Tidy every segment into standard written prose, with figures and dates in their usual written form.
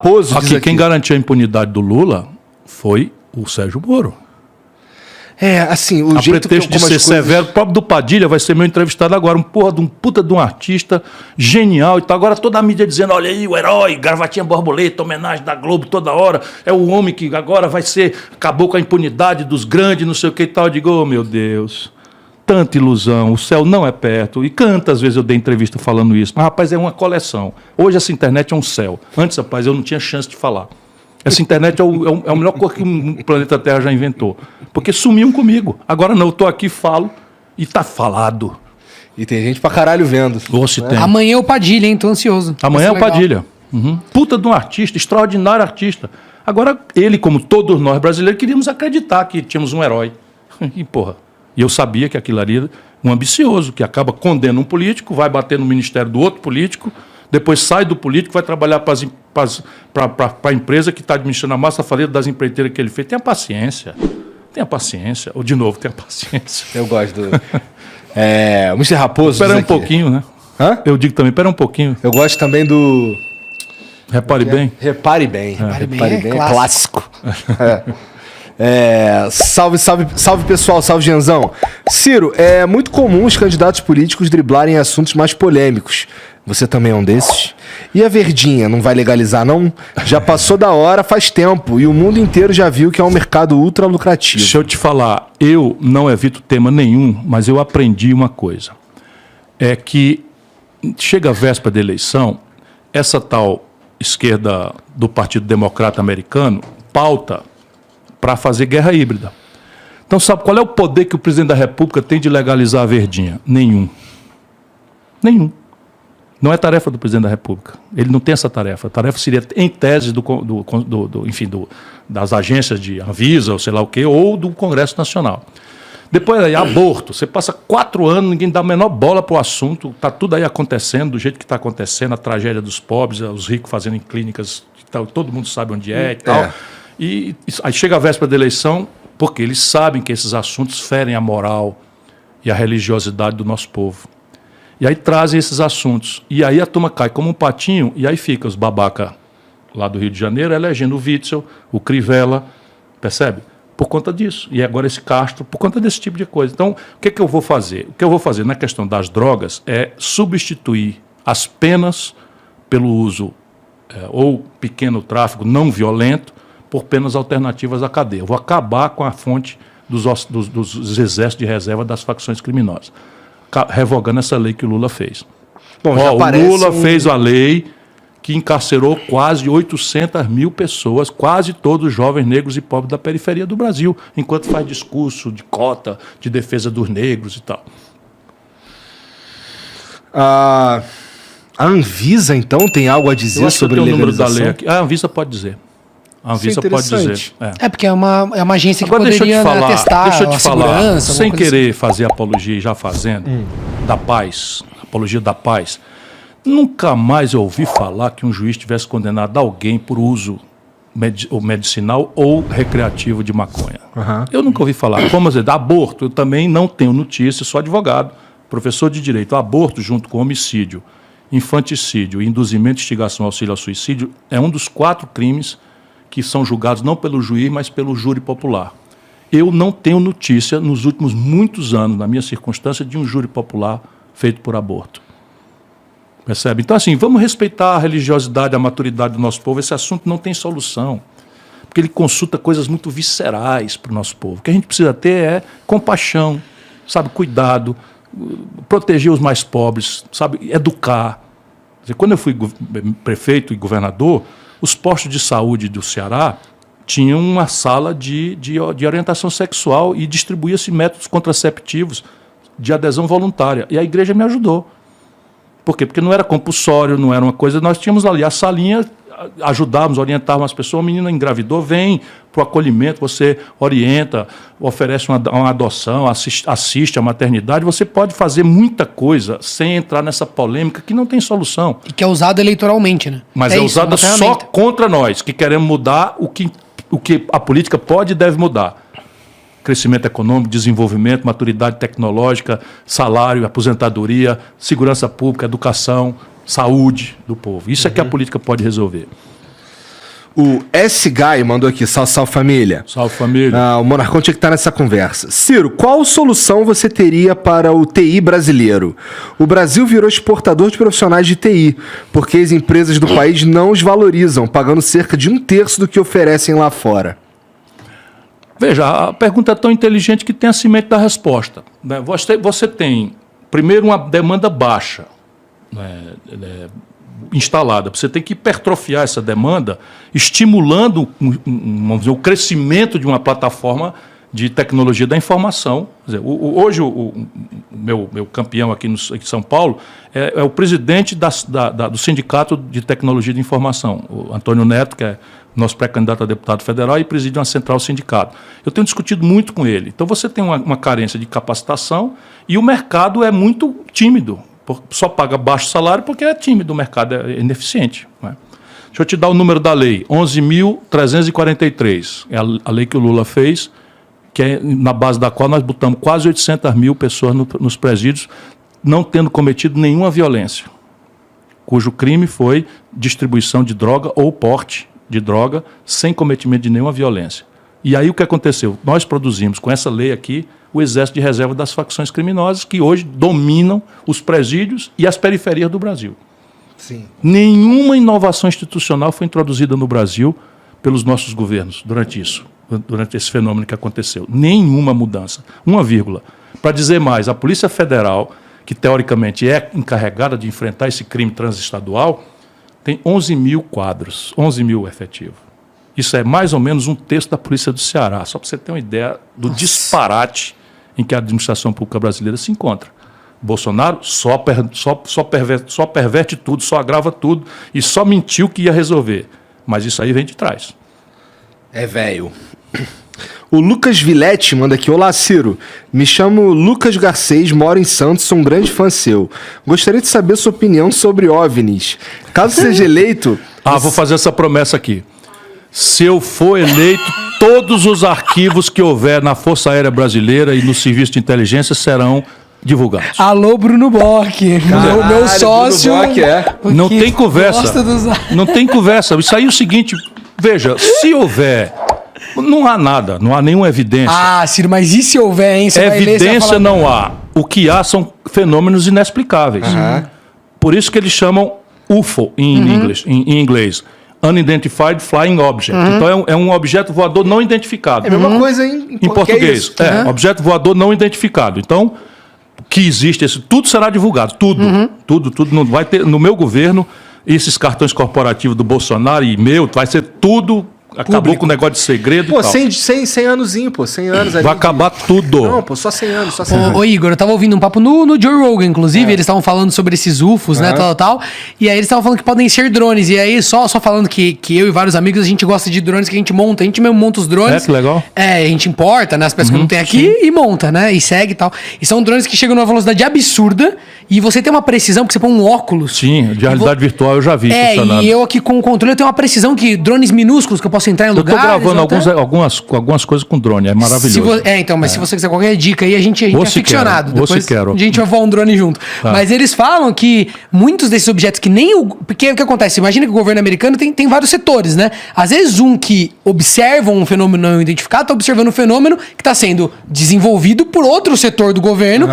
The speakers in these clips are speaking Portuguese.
Aqui, quem garantiu a impunidade do Lula foi o Sérgio Moro. Assim, o a jeito pretexto de ser severo, o próprio do Padilha vai ser meu entrevistado agora, um puta de um artista genial e tal. Agora toda a mídia dizendo, olha aí, o herói, gravatinha borboleta, homenagem da Globo toda hora, é o homem que agora acabou com a impunidade dos grandes, não sei o que e tal. Eu digo, oh meu Deus, tanta ilusão, o céu não é perto. E quantas vezes eu dei entrevista falando isso, mas rapaz, é uma coleção. Hoje essa internet é um céu. Antes, rapaz, eu não tinha chance de falar. Essa internet é a melhor coisa que o planeta Terra já inventou. Porque sumiam comigo. Agora não, eu estou aqui, falo e está falado. E tem gente pra caralho vendo. Tem. Amanhã é o Padilha, hein? Tô ansioso. Amanhã é o Padilha. Puta de um artista, extraordinário artista. Agora, ele, como todos nós brasileiros, queríamos acreditar que tínhamos um herói. E eu sabia que aquilo ali era um ambicioso, que acaba condenando um político, vai bater no ministério do outro político, depois sai do político, vai trabalhar para a empresa que está administrando a massa falida das empreiteiras que ele fez. Tenha paciência. Tenha paciência. Ou, de novo, tenha paciência. Eu gosto do... Mr. Raposo. Espera um pouquinho, né? Hã? Eu digo também, espera um pouquinho. Eu gosto também do... Repare bem. Repare bem. Repare bem, é clássico. Salve pessoal, salve Genzão. Ciro, é muito comum os candidatos políticos driblarem assuntos mais polêmicos. Você também é um desses? E a verdinha, não vai legalizar não? Já passou da hora faz tempo e o mundo inteiro já viu que é um mercado ultra lucrativo. Deixa eu te falar, eu não evito tema nenhum, mas eu aprendi uma coisa. É que chega a véspera da eleição, essa tal esquerda do Partido Democrata Americano pauta para fazer guerra híbrida. Então, sabe qual é o poder que o presidente da República tem de legalizar a verdinha? Nenhum. Nenhum. Não é tarefa do presidente da República. Ele não tem essa tarefa. A tarefa seria, em tese, das agências de Anvisa, ou sei lá o quê, ou do Congresso Nacional. Depois aí, aborto. Você passa 4 anos, ninguém dá a menor bola para o assunto, está tudo aí acontecendo, do jeito que está acontecendo, a tragédia dos pobres, os ricos fazendo em clínicas, todo mundo sabe onde é e tal. E aí chega a véspera da eleição, porque eles sabem que esses assuntos ferem a moral e a religiosidade do nosso povo. E aí trazem esses assuntos. E aí a turma cai como um patinho, e aí fica os babaca lá do Rio de Janeiro elegendo o Witzel, o Crivella, percebe? Por conta disso. E agora esse Castro, por conta desse tipo de coisa. Então, o que eu vou fazer? O que eu vou fazer na questão das drogas é substituir as penas pelo uso ou pequeno tráfico não violento por penas alternativas à cadeia. Eu vou acabar com a fonte dos exércitos de reserva das facções criminosas, revogando essa lei que o Lula fez. Bom, o Lula fez a lei que encarcerou quase 800 mil pessoas, quase todos os jovens negros e pobres da periferia do Brasil, enquanto faz discurso de cota, de defesa dos negros e tal. A Anvisa, então, tem algo a dizer sobre legalização? O número da lei aqui. A Anvisa pode dizer. A Anvisa pode dizer. Porque é uma agência que agora, poderia testar deixa eu te falar, segurança. sem querer fazer apologia e já fazendo, da paz, apologia da paz. Nunca mais eu ouvi falar que um juiz tivesse condenado alguém por uso medicinal ou recreativo de maconha. Eu nunca ouvi falar. Como dizer, aborto, eu também não tenho notícia, sou advogado, professor de direito. Aborto junto com homicídio, infanticídio, induzimento, instigação, auxílio ao suicídio, é um dos 4 crimes que são julgados não pelo juiz, mas pelo júri popular. Eu não tenho notícia, nos últimos muitos anos, na minha circunstância, de um júri popular feito por aborto. Percebe? Então, assim, vamos respeitar a religiosidade, a maturidade do nosso povo. Esse assunto não tem solução, porque ele consulta coisas muito viscerais para o nosso povo. O que a gente precisa ter é compaixão, sabe, cuidado, proteger os mais pobres, sabe, educar. Quer dizer, quando eu fui prefeito e governador, os postos de saúde do Ceará tinham uma sala de orientação sexual e distribuía-se métodos contraceptivos de adesão voluntária. E a igreja me ajudou. Por quê? Porque não era compulsório, não era uma coisa... Nós tínhamos ali a salinha, ajudávamos, orientávamos as pessoas. A menina engravidou, vem para o acolhimento, você orienta, oferece uma adoção, assiste a maternidade. Você pode fazer muita coisa sem entrar nessa polêmica que não tem solução. E que é usada eleitoralmente, né? Mas é usada só contra nós, que queremos mudar o que a política pode e deve mudar. Crescimento econômico, desenvolvimento, maturidade tecnológica, salário, aposentadoria, segurança pública, educação, saúde do povo. Isso é que a política pode resolver. O S-Guy mandou aqui, salve família. Salve, família. O Monarcão tinha que estar nessa conversa. Ciro, qual solução você teria para o TI brasileiro? O Brasil virou exportador de profissionais de TI, porque as empresas do país não os valorizam, pagando cerca de 1/3 do que oferecem lá fora. Veja, a pergunta é tão inteligente que tem a semente da resposta. Né? Você tem, primeiro, uma demanda baixa, né, instalada. Você tem que hipertrofiar essa demanda, estimulando vamos dizer, o crescimento de uma plataforma de tecnologia da informação. Quer dizer, hoje, o meu campeão aqui em São Paulo é o presidente do Sindicato de Tecnologia de Informação, o Antônio Neto, que é nosso pré-candidato a deputado federal e preside uma central sindicato. Eu tenho discutido muito com ele. Então, você tem uma carência de capacitação e o mercado é muito tímido. Só paga baixo salário porque é tímido, o mercado é ineficiente. Né? Deixa eu te dar o número da lei, 11.343. É a lei que o Lula fez, que é na base da qual nós botamos quase 800 mil pessoas nos presídios, não tendo cometido nenhuma violência, cujo crime foi distribuição de droga ou porte de droga sem cometimento de nenhuma violência. E aí o que aconteceu? Nós produzimos, com essa lei aqui, o exército de reserva das facções criminosas que hoje dominam os presídios e as periferias do Brasil. Sim. Nenhuma inovação institucional foi introduzida no Brasil pelos nossos governos durante esse fenômeno que aconteceu. Nenhuma mudança. 1,. Para dizer mais, a Polícia Federal, que teoricamente é encarregada de enfrentar esse crime transestadual, tem 11 mil quadros, 11 mil efetivos. Isso é mais ou menos 1/3 da Polícia do Ceará, só para você ter uma ideia do disparate em que a administração pública brasileira se encontra. Bolsonaro só perverte tudo, só agrava tudo e só mentiu que ia resolver. Mas isso aí vem de trás. É velho. O Lucas Villette manda aqui. Olá, Ciro. Me chamo Lucas Garcês, moro em Santos, sou um grande fã seu. Gostaria de saber sua opinião sobre OVNIs. Caso seja eleito... Vou fazer essa promessa aqui. Se eu for eleito, todos os arquivos que houver na Força Aérea Brasileira e no Serviço de Inteligência serão divulgados. Alô, Bruno Bock. O meu sócio. Bruno Bock, Não tem conversa. Gosta dos... Não tem conversa. Isso aí é o seguinte, veja, se houver, não há nada, não há nenhuma evidência. Ciro, mas e se houver, hein? Você vai ler, você vai Evidência falar... não há. O que há são fenômenos inexplicáveis. Por isso que eles chamam UFO em inglês. Unidentified Flying Object. Então é um objeto voador não identificado. É a mesma coisa em português. Objeto voador não identificado. Então, que existe tudo será divulgado. Tudo. Não vai ter, no meu governo, esses cartões corporativos do Bolsonaro e meu, vai ser tudo. Acabou Público. com o negócio de segredo. Pô, e tal. 100 anozinho, pô. 100 anos ali. Vai acabar tudo. Não, pô, só 100 anos, só 100 anos. Ô, Igor, eu tava ouvindo um papo no Joe Rogan, inclusive, eles estavam falando sobre esses UFOs, né, tal. E aí eles estavam falando que podem ser drones. E aí, só falando que eu e vários amigos, a gente gosta de drones que a gente monta. A gente mesmo monta os drones. Que legal. A gente importa, né, as peças que não tem aqui e monta, né, e segue e tal. E são drones que chegam numa velocidade absurda e você tem uma precisão, porque você põe um óculos. Sim, de realidade virtual eu já vi funcionando. E eu aqui com o controle, eu tenho uma precisão que drones minúsculos que eu posso entrar em lugares. Eu tô gravando algumas coisas com drone, é maravilhoso. Mas se você quiser qualquer dica aí, a gente é ficcionado. Depois quero. a gente vai voar um drone junto. Mas eles falam que muitos desses objetos que nem o... Porque o que acontece? Imagina que o governo americano tem vários setores, né? Às vezes um que observa um fenômeno não identificado está observando um fenômeno que está sendo desenvolvido por outro setor do governo,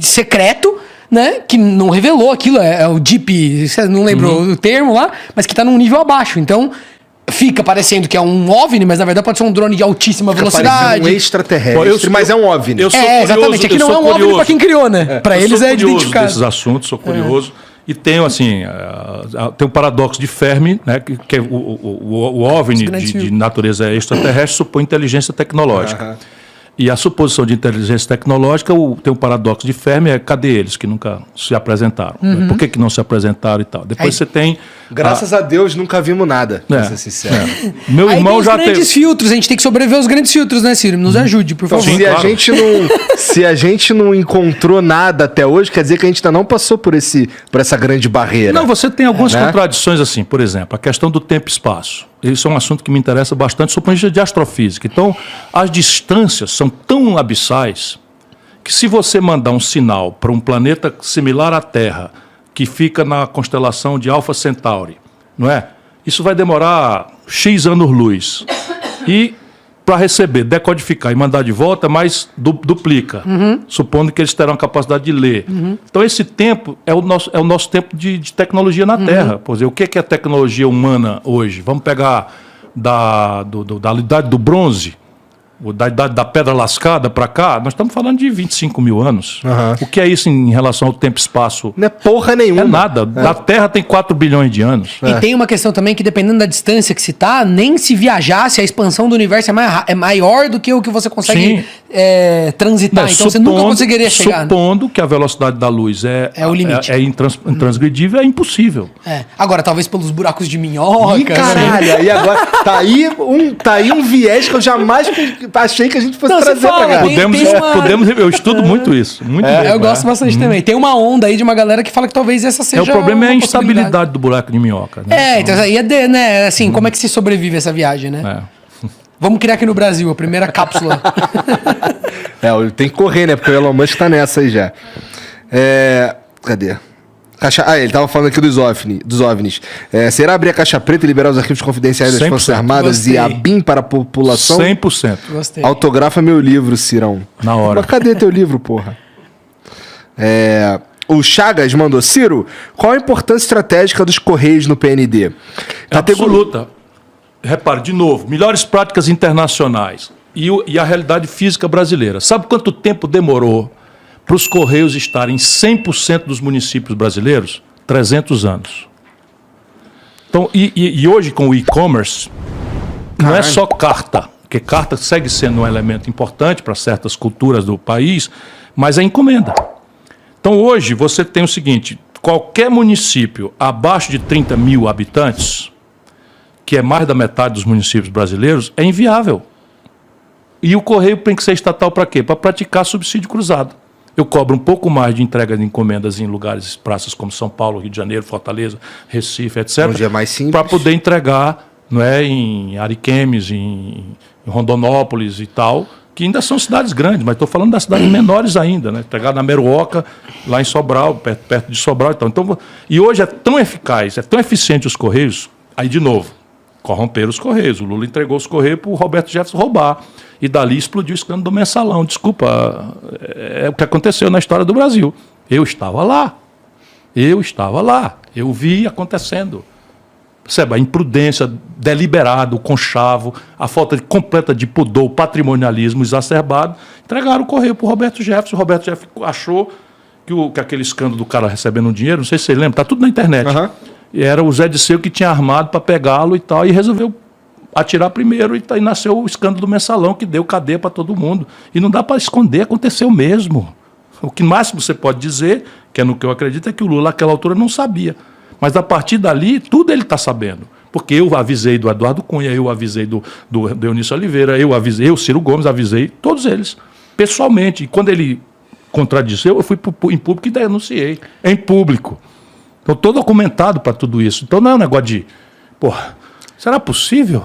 secreto, né? Que não revelou aquilo, é o DIP, não lembro o termo lá, mas que está num nível abaixo. Então... Fica parecendo que é um OVNI, mas na verdade pode ser um drone de altíssima velocidade. Um extraterrestre, mas é um OVNI. Exatamente. Aqui não é um OVNI para quem criou, né? Para eles é identificado. Desses assuntos, sou curioso. E tenho, assim, tem o paradoxo de Fermi, né, que é o OVNI de natureza extraterrestre supõe inteligência tecnológica. E a suposição de inteligência tecnológica, tem um paradoxo de Fermi, cadê eles que nunca se apresentaram? Por que não se apresentaram e tal? Depois você tem... Graças a Deus nunca vimos nada, pra ser sincero. Meu irmão já teve... grandes filtros, a gente tem que sobreviver aos grandes filtros, né, Ciro? Nos ajude, por favor. Sim, claro. Se a gente não encontrou nada até hoje, quer dizer que a gente ainda não passou por essa grande barreira. Não, você tem algumas contradições assim, por exemplo, a questão do tempo e espaço. Isso é um assunto que me interessa bastante, sob o ponto de vista de astrofísica. Então, as distâncias são tão abissais que se você mandar um sinal para um planeta similar à Terra, que fica na constelação de Alpha Centauri, não é? isso vai demorar X anos-luz. E para receber, decodificar e mandar de volta, mais duplica, supondo que eles terão a capacidade de ler. Então, esse tempo é o nosso tempo de tecnologia na Terra. Por exemplo, o que é a tecnologia humana hoje? Vamos pegar da idade do bronze, da idade da pedra lascada para cá, nós estamos falando de 25 mil anos. O que é isso em relação ao tempo e espaço? Não é porra nenhuma. É nada. A Terra tem 4 bilhões de anos. E tem uma questão também que, dependendo da distância que se tá, nem se viajasse, a expansão do universo é maior do que o que você consegue transitar. Não, então você nunca conseguiria chegar. Supondo que a velocidade da luz é o limite. É intransgredível, é impossível. Agora, talvez pelos buracos de minhoca. Ih, caralho. E agora, tá aí um viés que eu jamais achei que a gente fosse Não, trazer pra cá. Eu estudo muito isso. Muito mesmo, eu gosto bastante também. Tem uma onda aí de uma galera que fala que talvez essa seja. O problema é a uma instabilidade do buraco de minhoca. Né? Então aí né? Assim, como é que se sobrevive essa viagem, né? Vamos criar aqui no Brasil a primeira cápsula. Tem que correr, né? Porque o Elon Musk tá nessa aí já. Cadê? Ele tava falando aqui dos OVNIs. Será abrir a caixa preta e liberar os arquivos confidenciais das 100%. Forças Armadas Gostei. e a BIM para a população? 100%. Gostei. Autografa meu livro, Cirão. Na hora. Mas cadê teu livro, porra? O Chagas mandou: Ciro, qual a importância estratégica dos Correios no PND? Absoluta. Repare, de novo, melhores práticas internacionais e a realidade física brasileira. Sabe quanto tempo demorou para os Correios estarem em 100% dos municípios brasileiros? 300 anos. Então, e hoje, com o e-commerce, não é só carta, porque carta segue sendo um elemento importante para certas culturas do país, mas é encomenda. Então, hoje, você tem o seguinte: qualquer município abaixo de 30 mil habitantes, que é mais da metade dos municípios brasileiros, é inviável. E o Correio tem que ser estatal para quê? Para praticar subsídio cruzado. Eu cobro um pouco mais de entrega de encomendas em lugares, praças como São Paulo, Rio de Janeiro, Fortaleza, Recife, etc. Onde é mais simples. Para poder entregar, não é, em Ariquemes, em Rondonópolis e tal, que ainda são cidades grandes, mas estou falando das cidades menores ainda, né? Entregar na Meruoca, lá em Sobral, perto de Sobral e tal. Então, e hoje é tão eficaz, é tão eficiente os Correios, aí de novo, corromperam os Correios. O Lula entregou os Correios para o Roberto Jefferson roubar. E dali explodiu o escândalo do Mensalão. Desculpa, é o que aconteceu na história do Brasil. Eu estava lá. Eu vi acontecendo. Percebe? A imprudência deliberada, o conchavo, a falta completa de pudor, o patrimonialismo exacerbado. Entregaram o Correio para o Roberto Jefferson. O Roberto Jefferson achou que aquele escândalo do cara recebendo dinheiro, não sei se você lembra, está tudo na internet. E era o Zé Disseu que tinha armado para pegá-lo e tal, e resolveu atirar primeiro, e nasceu o escândalo do Mensalão, que deu cadeia para todo mundo. E não dá para esconder, aconteceu mesmo. O que máximo você pode dizer, que é no que eu acredito, é que o Lula, naquela altura, não sabia. Mas a partir dali, tudo ele está sabendo. Porque eu avisei do Eduardo Cunha, eu avisei do Eunício Oliveira, eu avisei, eu, Ciro Gomes, avisei, todos eles, pessoalmente. E quando ele contradizeu, eu fui em público e denunciei. Em público. Então, estou documentado para tudo isso. Então, não é um negócio de... Porra, será possível?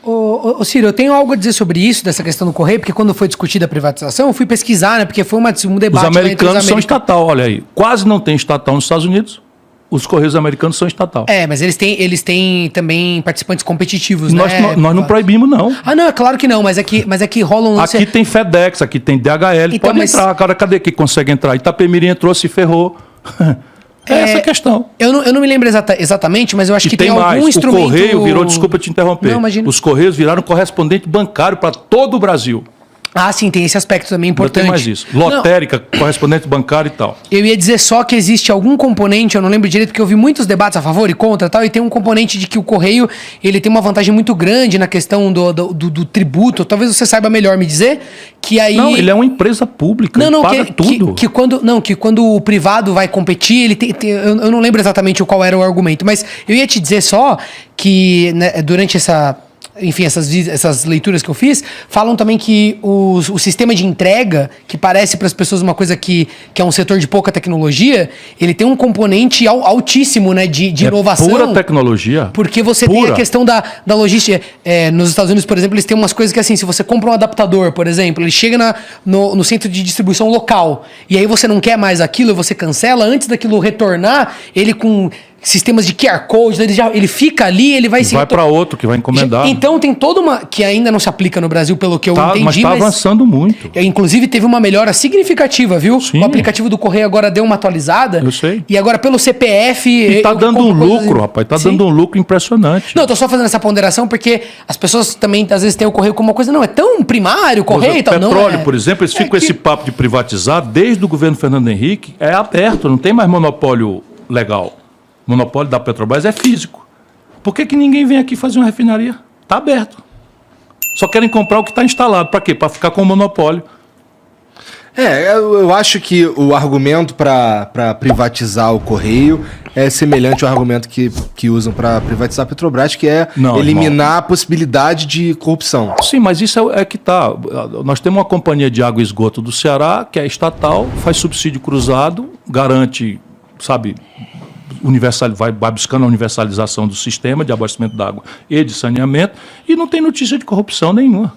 Ô Ciro, eu tenho algo a dizer sobre isso, dessa questão do Correio, porque quando foi discutida a privatização, eu fui pesquisar, né? Porque foi um debate... Os americanos são estatal, olha aí. Quase não tem estatal nos Estados Unidos. Os Correios americanos são estatal. Mas eles têm também participantes competitivos, nós, né? Nós não proibimos, não. Ah, não, é claro que não, mas é que rola um... Aqui tem FedEx, aqui tem DHL, então, pode entrar. Cara, cadê que consegue entrar? Itapemirim entrou, se ferrou. Essa a questão. Eu não me lembro exatamente, mas eu acho que tem mais. algum instrumento... O Correio virou, desculpa te interromper, não, imagina. Os Correios viraram correspondente bancário para todo o Brasil. Ah, sim, tem esse aspecto também importante. Não tem mais isso. Lotérica, correspondente bancário e tal. Eu ia dizer só que existe algum componente, eu não lembro direito, porque eu vi muitos debates a favor e contra e tal, e tem um componente de que o Correio, ele tem uma vantagem muito grande na questão do tributo. Talvez você saiba melhor me dizer, que aí... Não, ele é uma empresa pública, ele paga tudo. Que quando o privado vai competir, ele eu não lembro exatamente qual era o argumento, mas eu ia te dizer só que, né, durante essas leituras que eu fiz, falam também que o sistema de entrega, que parece para as pessoas uma coisa que é um setor de pouca tecnologia, ele tem um componente altíssimo, né, de inovação. Pura tecnologia. Porque você tem a questão da logística. Nos Estados Unidos, por exemplo, eles têm umas coisas que, assim, se você compra um adaptador, por exemplo, ele chega no centro de distribuição local, e aí você não quer mais aquilo, você cancela, antes daquilo retornar, ele com sistemas de QR Code, ele fica ali, ele vai... Vai para outro que vai encomendar. Então tem toda uma... que ainda não se aplica no Brasil, pelo que eu entendi. Mas está avançando muito. Inclusive teve uma melhora significativa, viu? Sim. O aplicativo do Correio agora deu uma atualizada. Eu sei. E agora pelo CPF... E tá dando um lucro, rapaz. Tá Sim. dando um lucro impressionante. Não, eu tô só fazendo essa ponderação porque as pessoas também, às vezes, têm o Correio como uma coisa... Não, é tão primário o Correio e tal. Petróleo, por exemplo, eles ficam com esse papo de privatizar desde o governo Fernando Henrique. É aberto, não tem mais monopólio legal. O monopólio da Petrobras é físico. Por que ninguém vem aqui fazer uma refinaria? Está aberto. Só querem comprar o que está instalado. Para quê? Para ficar com o monopólio. Eu acho que o argumento para privatizar o Correio é semelhante ao argumento que usam para privatizar a Petrobras, que é eliminar a possibilidade de corrupção. Sim, mas isso é que tá. Nós temos uma companhia de água e esgoto do Ceará, que é estatal, faz subsídio cruzado, garante, sabe... vai buscando a universalização do sistema de abastecimento d'água e de saneamento, e não tem notícia de corrupção nenhuma.